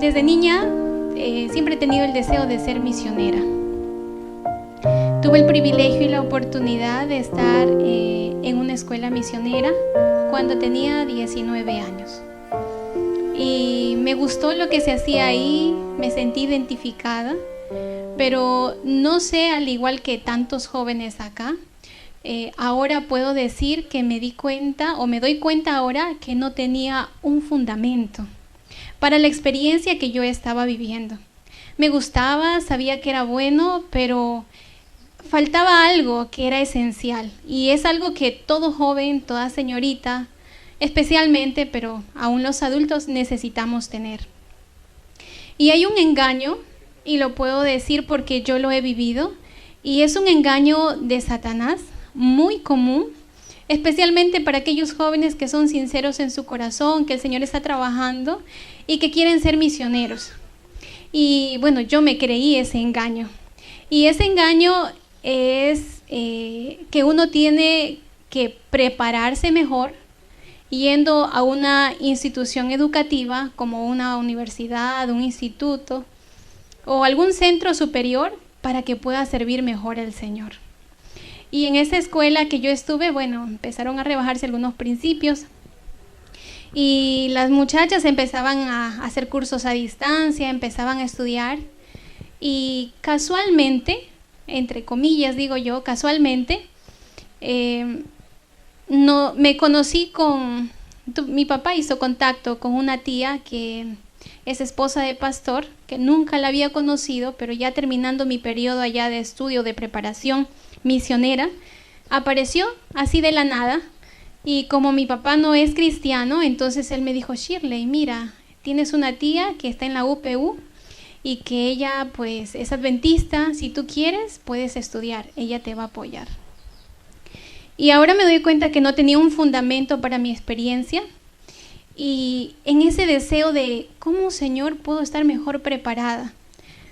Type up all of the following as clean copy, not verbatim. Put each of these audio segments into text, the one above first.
Desde niña siempre he tenido el deseo de ser misionera. Tuve el privilegio y la oportunidad de estar en una escuela misionera cuando tenía 19 años. Y me gustó lo que se hacía ahí, me sentí identificada, pero no sé, al igual que tantos jóvenes acá, ahora puedo decir que me doy cuenta ahora que no tenía un fundamento para la experiencia que yo estaba viviendo. Me gustaba, sabía que era bueno, pero faltaba algo que era esencial, y es algo que todo joven, toda señorita, especialmente, pero aún los adultos necesitamos tener. Y hay un engaño, y lo puedo decir porque yo lo he vivido, y es un engaño de Satanás muy común, especialmente para aquellos jóvenes que son sinceros en su corazón, que el Señor está trabajando y que quieren ser misioneros. Y bueno, yo me creí ese engaño. Y ese engaño es que uno tiene que prepararse mejor yendo a una institución educativa como una universidad, un instituto o algún centro superior para que pueda servir mejor al Señor. Y en esa escuela que yo estuve, bueno, empezaron a rebajarse algunos principios y las muchachas empezaban a hacer cursos a distancia, empezaban a estudiar, y casualmente, entre comillas digo yo, casualmente, no, me conocí mi papá hizo contacto con una tía que es esposa de pastor, que nunca la había conocido, pero ya terminando mi periodo allá de estudio, de preparación misionera, apareció así de la nada. Y como mi papá no es cristiano, entonces él me dijo: Shirley, mira, tienes una tía que está en la UPU y que ella pues es adventista, si tú quieres puedes estudiar, ella te va a apoyar. Y ahora me doy cuenta que no tenía un fundamento para mi experiencia, y en ese deseo de cómo, Señor, puedo estar mejor preparada.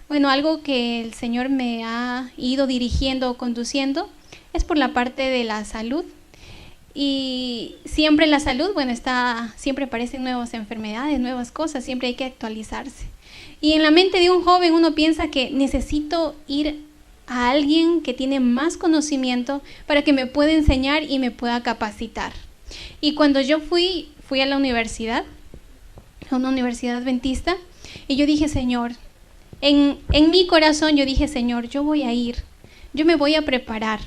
Bueno, algo que el Señor me ha ido dirigiendo o conduciendo es por la parte de la salud. Y siempre la salud, bueno, siempre aparecen nuevas enfermedades, nuevas cosas, siempre hay que actualizarse. Y en la mente de un joven uno piensa que necesito ir a alguien que tiene más conocimiento para que me pueda enseñar y me pueda capacitar. Y cuando yo fui a la universidad, a una universidad adventista, y yo dije: Señor, en mi corazón yo dije: Señor, yo voy a ir, yo me voy a preparar.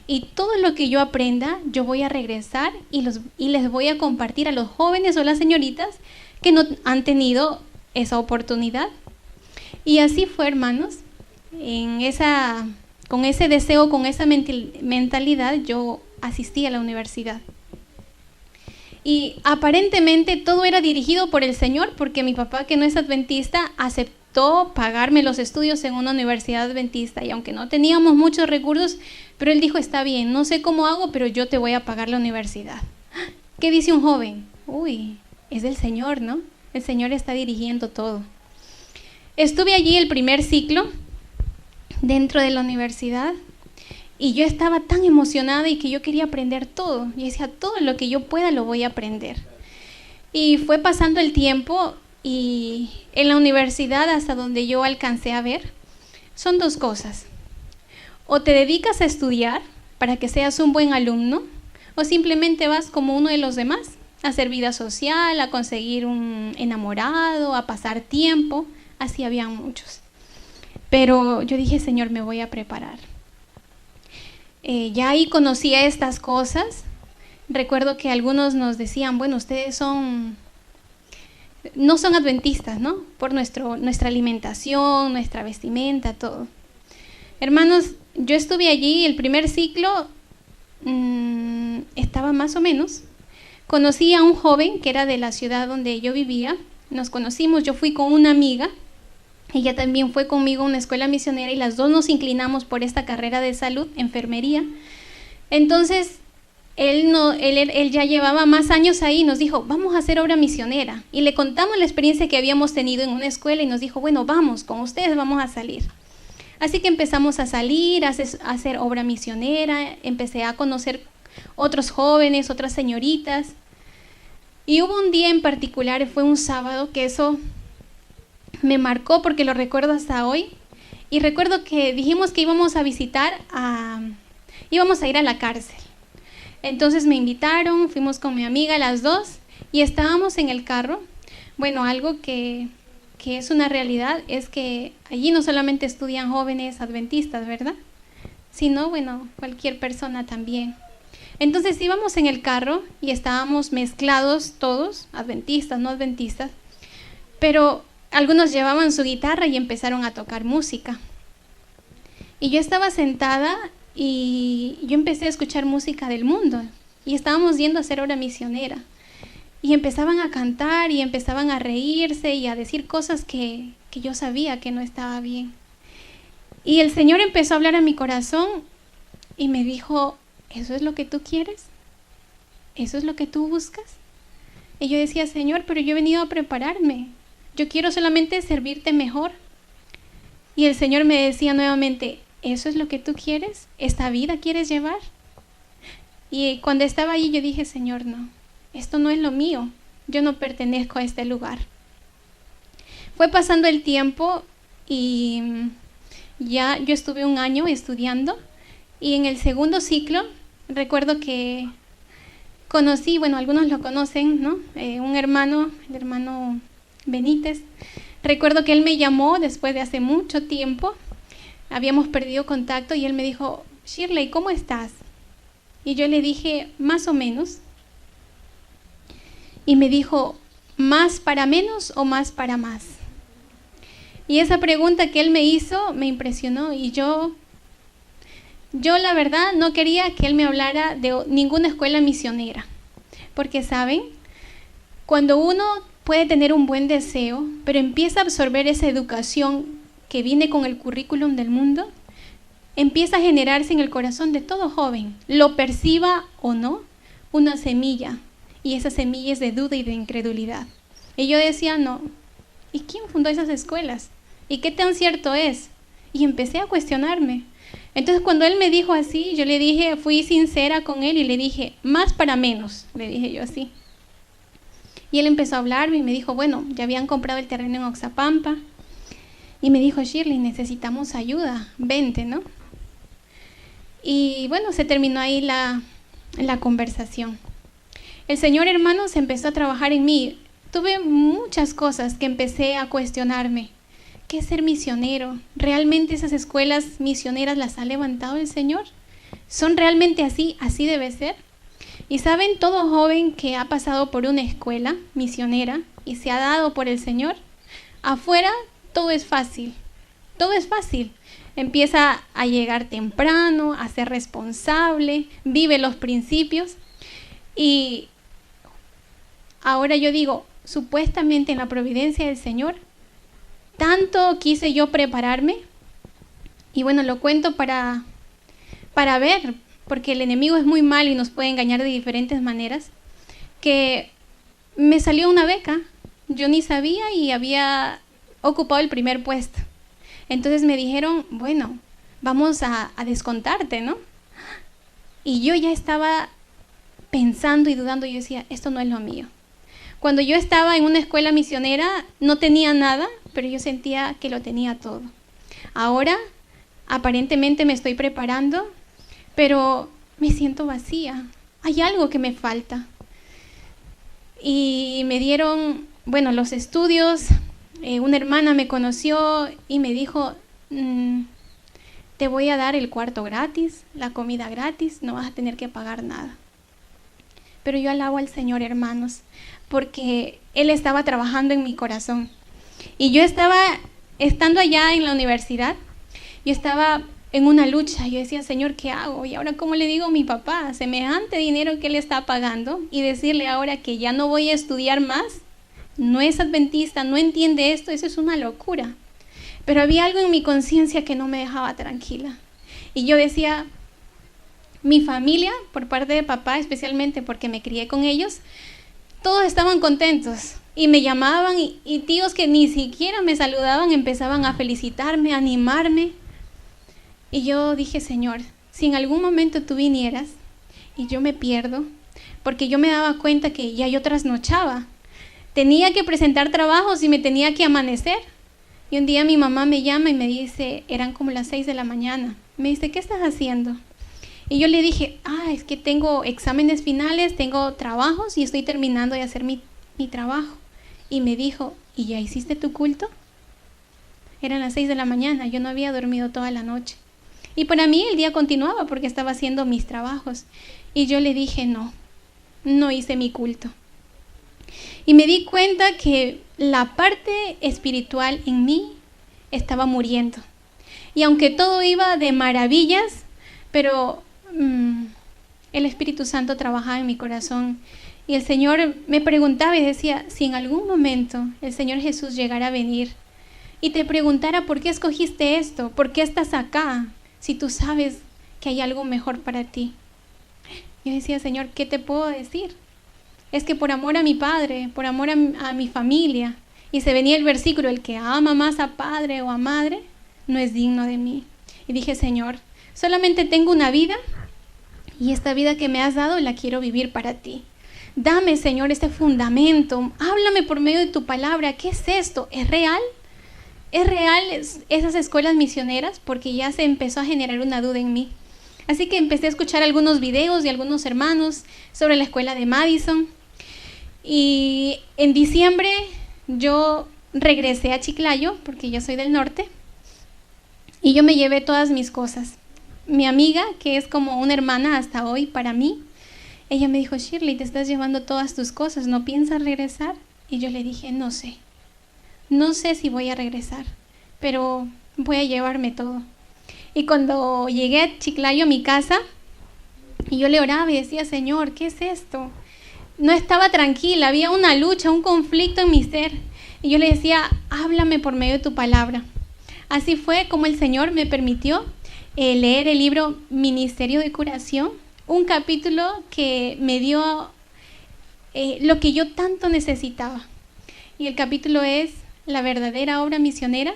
Y todo lo que yo aprenda, yo voy a regresar y les voy a compartir a los jóvenes o las señoritas que no han tenido esa oportunidad. Y así fue, hermanos. Con ese deseo, con esa mentalidad, yo asistí a la universidad. Y aparentemente todo era dirigido por el Señor, porque mi papá, que no es adventista, aceptó pagarme los estudios en una universidad adventista. Y aunque no teníamos muchos recursos, pero él dijo: está bien, no sé cómo hago, pero yo te voy a pagar la universidad. ¿Qué dice un joven? Uy, es del Señor, ¿no? El Señor está dirigiendo todo. Estuve allí el primer ciclo dentro de la universidad, y yo estaba tan emocionada y que yo quería aprender todo. Yo decía: todo lo que yo pueda lo voy a aprender. Y fue pasando el tiempo, y en la universidad, hasta donde yo alcancé a ver, son dos cosas: o te dedicas a estudiar para que seas un buen alumno, o simplemente vas como uno de los demás, a hacer vida social, a conseguir un enamorado, a pasar tiempo. Así habían muchos. Pero yo dije: Señor, me voy a preparar. Ya ahí conocía estas cosas. Recuerdo que algunos nos decían: bueno, ustedes no son adventistas, ¿no? Por nuestra alimentación, nuestra vestimenta, todo. Hermanos, yo estuve allí, el primer ciclo estaba más o menos. Conocí a un joven que era de la ciudad donde yo vivía. Nos conocimos, yo fui con una amiga. Ella también fue conmigo a una escuela misionera, y las dos nos inclinamos por esta carrera de salud, enfermería. Entonces, él ya llevaba más años ahí, nos dijo: vamos a hacer obra misionera. Y le contamos la experiencia que habíamos tenido en una escuela, y nos dijo: bueno, vamos, con ustedes vamos a salir. Así que empezamos a salir, a hacer obra misionera. Empecé a conocer otros jóvenes, otras señoritas. Y hubo un día en particular, fue un sábado, que eso me marcó porque lo recuerdo hasta hoy. Y recuerdo que dijimos que íbamos a ir a la cárcel. Entonces me invitaron, fuimos con mi amiga las dos y estábamos en el carro. Bueno, algo que es una realidad es que allí no solamente estudian jóvenes adventistas, ¿verdad? Sino, bueno, cualquier persona también. Entonces íbamos en el carro y estábamos mezclados todos, adventistas, no adventistas, pero algunos llevaban su guitarra y empezaron a tocar música. Y yo estaba sentada y yo empecé a escuchar música del mundo y estábamos yendo a hacer obra misionera. Y empezaban a cantar y empezaban a reírse y a decir cosas que yo sabía que no estaba bien. Y el Señor empezó a hablar a mi corazón y me dijo, ¿eso es lo que tú quieres? ¿Eso es lo que tú buscas? Y yo decía, Señor, pero yo he venido a prepararme. Yo quiero solamente servirte mejor. Y el Señor me decía nuevamente, ¿eso es lo que tú quieres? ¿Esta vida quieres llevar? Y cuando estaba allí yo dije, Señor, no, esto no es lo mío. Yo no pertenezco a este lugar. Fue pasando el tiempo y ya yo estuve un año estudiando y en el segundo ciclo recuerdo que conocí, bueno, algunos lo conocen, ¿no? Un hermano, el hermano Benítez. Recuerdo que él me llamó después de hace mucho tiempo, habíamos perdido contacto y él me dijo, Shirley, ¿cómo estás? Y yo le dije, más o menos. Y me dijo, ¿más para menos o más para más? Y esa pregunta que él me hizo me impresionó y yo la verdad no quería que él me hablara de ninguna escuela misionera, porque saben, cuando uno puede tener un buen deseo, pero empieza a absorber esa educación que viene con el currículum del mundo, empieza a generarse en el corazón de todo joven, lo perciba o no, una semilla, y esa semilla es de duda y de incredulidad. Y yo decía, no, ¿y quién fundó esas escuelas? ¿Y qué tan cierto es? Y empecé a cuestionarme. Entonces cuando él me dijo así, yo le dije, fui sincera con él y le dije, más para menos, le dije yo así. Y él empezó a hablarme y me dijo, bueno, ya habían comprado el terreno en Oxapampa. Y me dijo, Shirley, necesitamos ayuda, vente, ¿no? Y bueno, se terminó ahí la conversación. El Señor, hermanos, empezó a trabajar en mí. Tuve muchas cosas que empecé a cuestionarme. ¿Qué es ser misionero? ¿Realmente esas escuelas misioneras las ha levantado el Señor? ¿Son realmente así? ¿Así debe ser? Y saben, todo joven que ha pasado por una escuela misionera y se ha dado por el Señor, afuera todo es fácil. Todo es fácil. Empieza a llegar temprano, a ser responsable, vive los principios. Y ahora yo digo, supuestamente en la providencia del Señor, tanto quise yo prepararme, y bueno, lo cuento para ver, porque el enemigo es muy mal y nos puede engañar de diferentes maneras, que me salió una beca, yo ni sabía y había ocupado el primer puesto. Entonces me dijeron, bueno, vamos a descontarte, ¿no? Y yo ya estaba pensando y dudando, yo decía, esto no es lo mío. Cuando yo estaba en una escuela misionera, no tenía nada, pero yo sentía que lo tenía todo. Ahora, aparentemente me estoy preparando, pero me siento vacía. Hay algo que me falta. Y me dieron, bueno, los estudios. Una hermana me conoció y me dijo, te voy a dar el cuarto gratis, la comida gratis, no vas a tener que pagar nada. Pero yo alabo al Señor, hermanos, porque Él estaba trabajando en mi corazón. Y yo estando allá en la universidad, yo estaba en una lucha. Yo decía, Señor, ¿qué hago? Y ahora, ¿cómo le digo a mi papá? Semejante dinero que Él está pagando y decirle ahora que ya no voy a estudiar más. No es adventista, no entiende esto, eso es una locura. Pero había algo en mi conciencia que no me dejaba tranquila. Y yo decía, mi familia, por parte de papá, especialmente porque me crié con ellos, todos estaban contentos. Y me llamaban y tíos que ni siquiera me saludaban empezaban a felicitarme, a animarme. Y yo dije, Señor, si en algún momento tú vinieras y yo me pierdo, porque yo me daba cuenta que ya yo trasnochaba. Tenía que presentar trabajos y me tenía que amanecer. Y un día mi mamá me llama y me dice, eran como las 6 de la mañana. Me dice, ¿qué estás haciendo? Y yo le dije, es que tengo exámenes finales, tengo trabajos y estoy terminando de hacer mi trabajo. Y me dijo, ¿y ya hiciste tu culto? Eran las 6 de la mañana, yo no había dormido toda la noche. Y para mí el día continuaba porque estaba haciendo mis trabajos. Y yo le dije, no hice mi culto. Y me di cuenta que la parte espiritual en mí estaba muriendo. Y aunque todo iba de maravillas, pero el Espíritu Santo trabajaba en mi corazón. Y el Señor me preguntaba y decía, si en algún momento el Señor Jesús llegara a venir y te preguntara por qué escogiste esto, por qué estás acá, si tú sabes que hay algo mejor para ti. Yo decía, Señor, ¿qué te puedo decir? Es que por amor a mi padre, por amor a mi familia, y se venía el versículo, el que ama más a padre o a madre, no es digno de mí. Y dije, Señor, solamente tengo una vida, y esta vida que me has dado la quiero vivir para ti. Dame, Señor, este fundamento, háblame por medio de tu palabra. ¿Qué es esto? ¿Es real? ¿Es real esas escuelas misioneras? Porque ya se empezó a generar una duda en mí. Así que empecé a escuchar algunos videos de algunos hermanos sobre la escuela de Madison. Y en diciembre yo regresé a Chiclayo, porque yo soy del norte, y yo me llevé todas mis cosas. Mi amiga, que es como una hermana hasta hoy para mí, ella me dijo, Shirley, te estás llevando todas tus cosas, ¿no piensas regresar? Y yo le dije, no sé si voy a regresar, pero voy a llevarme todo. Y cuando llegué a Chiclayo, a mi casa, y yo le oraba y decía, Señor, ¿qué es esto? No estaba tranquila, había una lucha, un conflicto en mi ser. Y yo le decía, háblame por medio de tu palabra. Así fue como el Señor me permitió leer el libro Ministerio de Curación, un capítulo que me dio lo que yo tanto necesitaba. Y el capítulo es, la verdadera obra misionera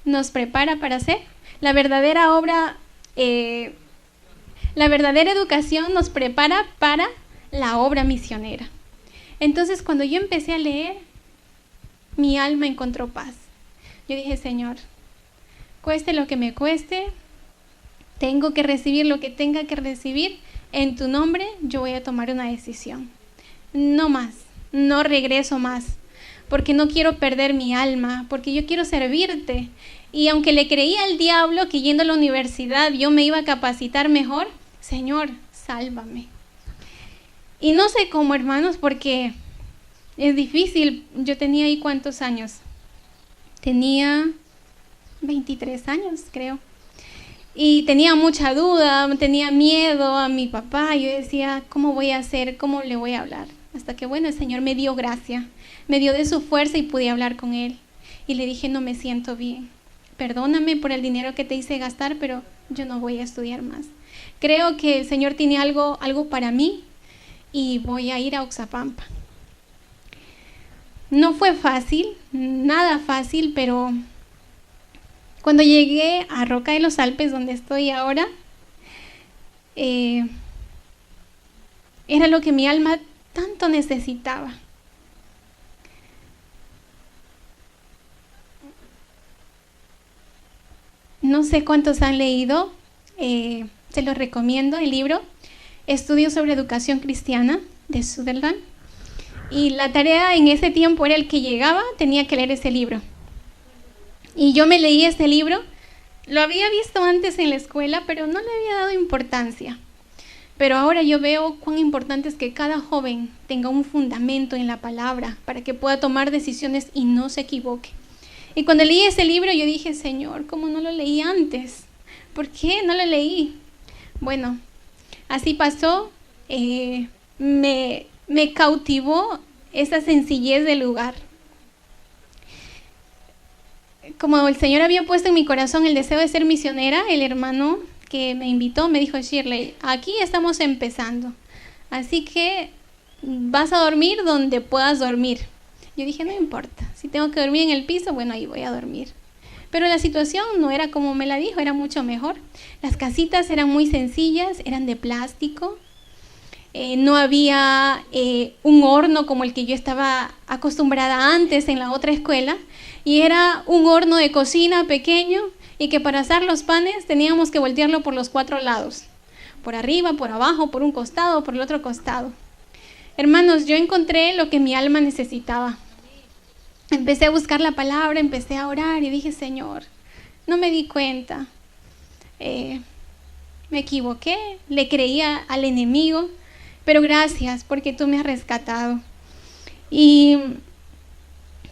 nos prepara para hacer. La verdadera obra, la verdadera educación nos prepara para la obra misionera. Entonces, cuando yo empecé a leer, mi alma encontró paz. Yo dije, Señor, cueste lo que me cueste, tengo que recibir lo que tenga que recibir. En tu nombre yo voy a tomar una decisión. No más, no regreso más, porque no quiero perder mi alma, porque yo quiero servirte. Y aunque le creía al diablo que yendo a la universidad yo me iba a capacitar mejor, Señor, sálvame. Y no sé cómo, hermanos, porque es difícil. Yo tenía ahí ¿cuántos años? Tenía 23 años, creo. Y tenía mucha duda, tenía miedo a mi papá. Yo decía, ¿cómo voy a hacer? ¿Cómo le voy a hablar? Hasta que, bueno, el Señor me dio gracia, me dio de su fuerza y pude hablar con él. Y le dije, no me siento bien. Perdóname por el dinero que te hice gastar, pero yo no voy a estudiar más. Creo que el Señor tiene algo para mí y voy a ir a Oxapampa. No fue fácil, nada fácil, pero cuando llegué a Roca de los Alpes, donde estoy ahora, era lo que mi alma tanto necesitaba. No sé cuántos han leído, se los recomiendo, el libro Estudios sobre Educación Cristiana de Sutherland. Y la tarea en ese tiempo era el que llegaba, tenía que leer ese libro. Y yo me leí este libro, lo había visto antes en la escuela, pero no le había dado importancia. Pero ahora yo veo cuán importante es que cada joven tenga un fundamento en la palabra para que pueda tomar decisiones y no se equivoque. Y cuando leí ese libro yo dije, Señor, ¿cómo no lo leí antes? ¿Por qué no lo leí? Bueno, así pasó, me cautivó esa sencillez del lugar. Como el Señor había puesto en mi corazón el deseo de ser misionera, el hermano que me invitó me dijo, Shirley, aquí estamos empezando, así que vas a dormir donde puedas dormir. Yo dije, no importa, si tengo que dormir en el piso, bueno, ahí voy a dormir. Pero la situación no era como me la dijo, era mucho mejor. Las casitas eran muy sencillas, eran de plástico. no había un horno como el que yo estaba acostumbrada antes en la otra escuela, y era un horno de cocina pequeño y que para asar los panes teníamos que voltearlo por los 4 lados, por arriba, por abajo, por un costado, por el otro costado. Hermanos, yo encontré lo que mi alma necesitaba. Empecé a buscar la palabra, empecé a orar y dije, Señor, no me di cuenta, me equivoqué, le creía al enemigo, pero gracias porque tú me has rescatado. Y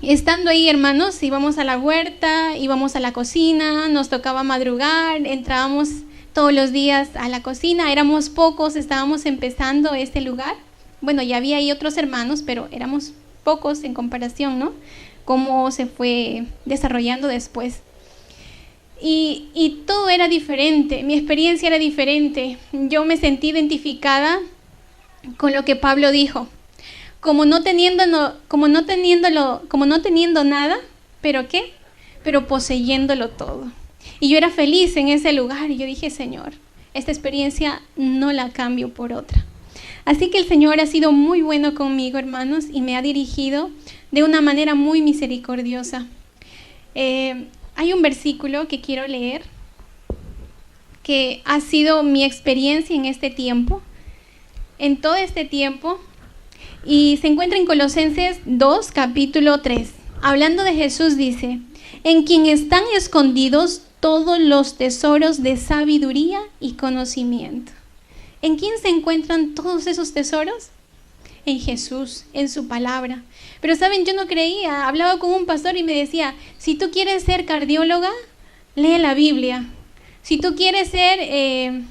estando ahí, hermanos, íbamos a la huerta, íbamos a la cocina, nos tocaba madrugar, entrábamos todos los días a la cocina, éramos pocos, estábamos empezando este lugar. Bueno, ya había ahí otros hermanos, pero éramos pocos en comparación, ¿no? Cómo se fue desarrollando después. Y todo era diferente, mi experiencia era diferente. Yo me sentí identificada con lo que Pablo dijo. Como no teniendo nada, ¿pero qué? Pero poseyéndolo todo. Y yo era feliz en ese lugar y yo dije, Señor, esta experiencia no la cambio por otra. Así que el Señor ha sido muy bueno conmigo, hermanos, y me ha dirigido de una manera muy misericordiosa. Hay un versículo que quiero leer, que ha sido mi experiencia en este tiempo, en todo este tiempo, y se encuentra en Colosenses 2, capítulo 3. Hablando de Jesús dice, en quien están escondidos todos los tesoros de sabiduría y conocimiento. ¿En quién se encuentran todos esos tesoros? En Jesús, en su palabra. Pero saben, yo no creía, hablaba con un pastor y me decía, si tú quieres ser cardióloga, lee la Biblia. Si tú quieres ser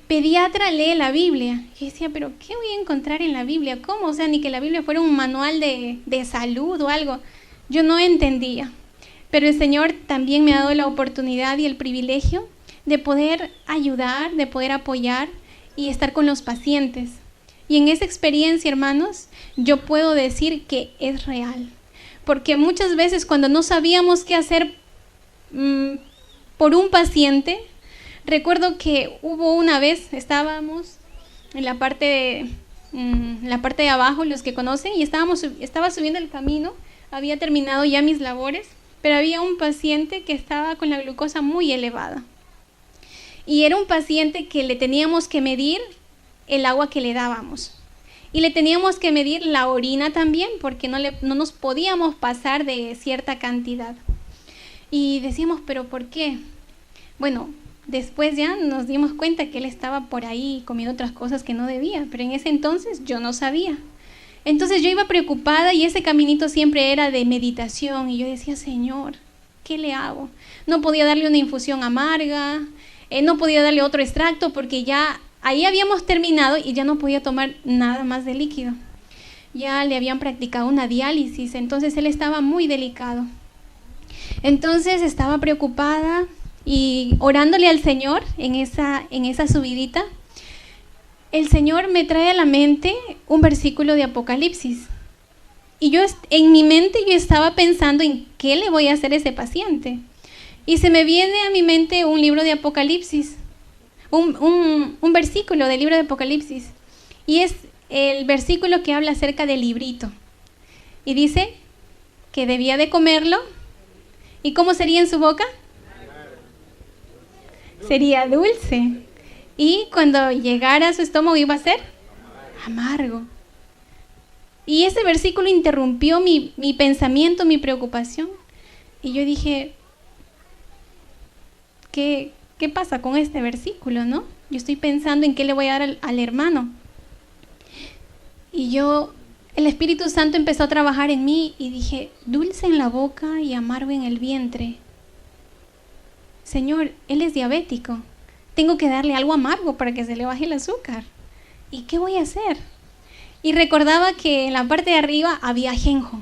pediatra, lee la Biblia. Y decía, pero ¿qué voy a encontrar en la Biblia? ¿Cómo? O sea, ni que la Biblia fuera un manual de salud o algo. Yo no entendía. Pero el Señor también me ha dado la oportunidad y el privilegio de poder ayudar, de poder apoyar y estar con los pacientes. Y en esa experiencia, hermanos, yo puedo decir que es real. Porque muchas veces cuando no sabíamos qué hacer por un paciente, recuerdo que hubo una vez, estábamos en la parte de abajo, los que conocen, y estaba subiendo el camino, había terminado ya mis labores, pero había un paciente que estaba con la glucosa muy elevada. Y era un paciente que le teníamos que medir el agua que le dábamos. Y le teníamos que medir la orina también, porque no nos podíamos pasar de cierta cantidad. Y decíamos, ¿pero por qué? Bueno, después ya nos dimos cuenta que él estaba por ahí comiendo otras cosas que no debía, pero en ese entonces yo no sabía. Entonces yo iba preocupada y ese caminito siempre era de meditación. Y yo decía, Señor, ¿qué le hago? No podía darle una infusión amarga, no podía darle otro extracto porque ya ahí habíamos terminado y ya no podía tomar nada más de líquido. Ya le habían practicado una diálisis, entonces él estaba muy delicado. Entonces estaba preocupada y orándole al Señor en esa subidita. El Señor me trae a la mente un versículo de Apocalipsis. Y yo en mi mente yo estaba pensando en qué le voy a hacer a ese paciente. Y se me viene a mi mente un libro de Apocalipsis, un versículo del libro de Apocalipsis. Y es el versículo que habla acerca del librito. Y dice que debía de comerlo. ¿Y cómo sería en su boca? Sería dulce. Y cuando llegara a su estómago iba a ser amargo. Y ese versículo interrumpió mi pensamiento, mi preocupación. Y yo dije, ¿qué pasa con este versículo, no? Yo estoy pensando en qué le voy a dar al hermano. Y el Espíritu Santo empezó a trabajar en mí y dije, dulce en la boca y amargo en el vientre. Señor, él es diabético. Tengo que darle algo amargo para que se le baje el azúcar. ¿Y qué voy a hacer? Y recordaba que en la parte de arriba había ajenjo.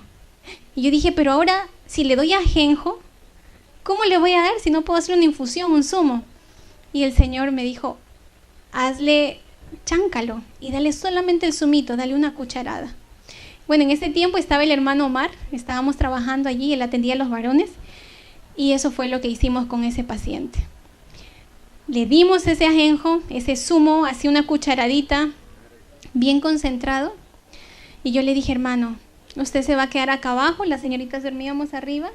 Y yo dije, pero ahora, si le doy ajenjo, ¿cómo le voy a dar si no puedo hacer una infusión, un zumo? Y el Señor me dijo, cháncalo y dale solamente el zumito, dale una cucharada. Bueno, en ese tiempo estaba el hermano Omar, estábamos trabajando allí, él atendía a los varones y eso fue lo que hicimos con ese paciente. Le dimos ese ajenjo, ese zumo, así una cucharadita, bien concentrado. Y yo le dije, hermano, usted se va a quedar acá abajo, las señoritas dormíamos arriba.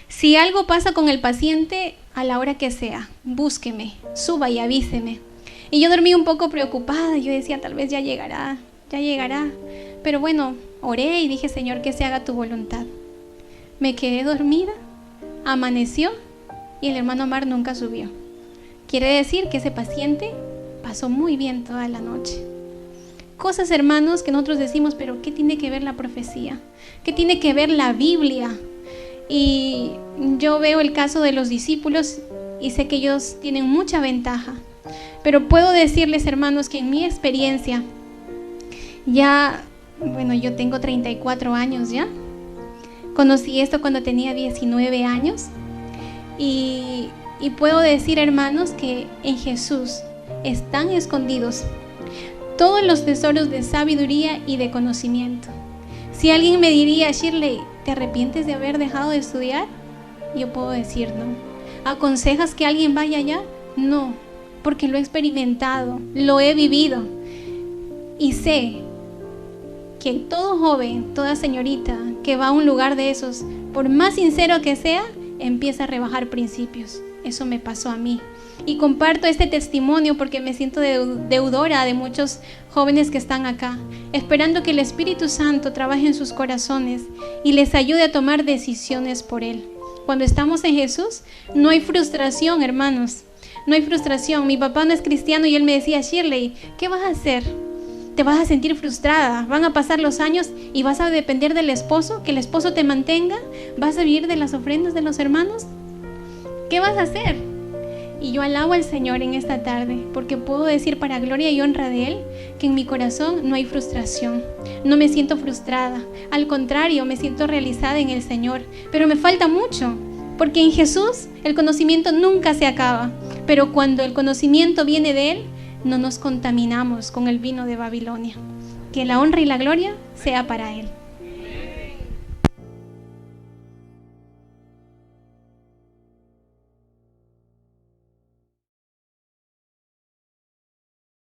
Si algo pasa con el paciente, a la hora que sea, búsqueme, suba y avíseme. Y yo dormí un poco preocupada, yo decía, tal vez ya llegará. Pero bueno, oré y dije, Señor, que se haga tu voluntad. Me quedé dormida, amaneció y el hermano Omar nunca subió. Quiere decir que ese paciente pasó muy bien toda la noche. Cosas, hermanos, que nosotros decimos, pero ¿qué tiene que ver la profecía? ¿Qué tiene que ver la Biblia? Y yo veo el caso de los discípulos y sé que ellos tienen mucha ventaja. Pero puedo decirles, hermanos, que en mi experiencia, yo tengo 34 años ya. Conocí esto cuando tenía 19 años. Y puedo decir, hermanos, que en Jesús están escondidos todos los tesoros de sabiduría y de conocimiento. Si alguien me diría, Shirley, ¿te arrepientes de haber dejado de estudiar? Yo puedo decir no. ¿Aconsejas que alguien vaya allá? No, porque lo he experimentado, lo he vivido. Y sé que todo joven, toda señorita que va a un lugar de esos, por más sincero que sea, empieza a rebajar principios. Eso me pasó a mí. Y comparto este testimonio porque me siento deudora de muchos jóvenes que están acá, esperando que el Espíritu Santo trabaje en sus corazones y les ayude a tomar decisiones por Él. Cuando estamos en Jesús, no hay frustración, hermanos. No hay frustración. Mi papá no es cristiano y él me decía, Shirley, ¿qué vas a hacer? Te vas a sentir frustrada, van a pasar los años y vas a depender del esposo, que el esposo te mantenga, vas a vivir de las ofrendas de los hermanos. ¿Qué vas a hacer? Y yo alabo al Señor en esta tarde, porque puedo decir para gloria y honra de Él, que en mi corazón no hay frustración, no me siento frustrada, al contrario, me siento realizada en el Señor, pero me falta mucho, porque en Jesús el conocimiento nunca se acaba, pero cuando el conocimiento viene de Él, no nos contaminamos con el vino de Babilonia. Que la honra y la gloria sea para Él.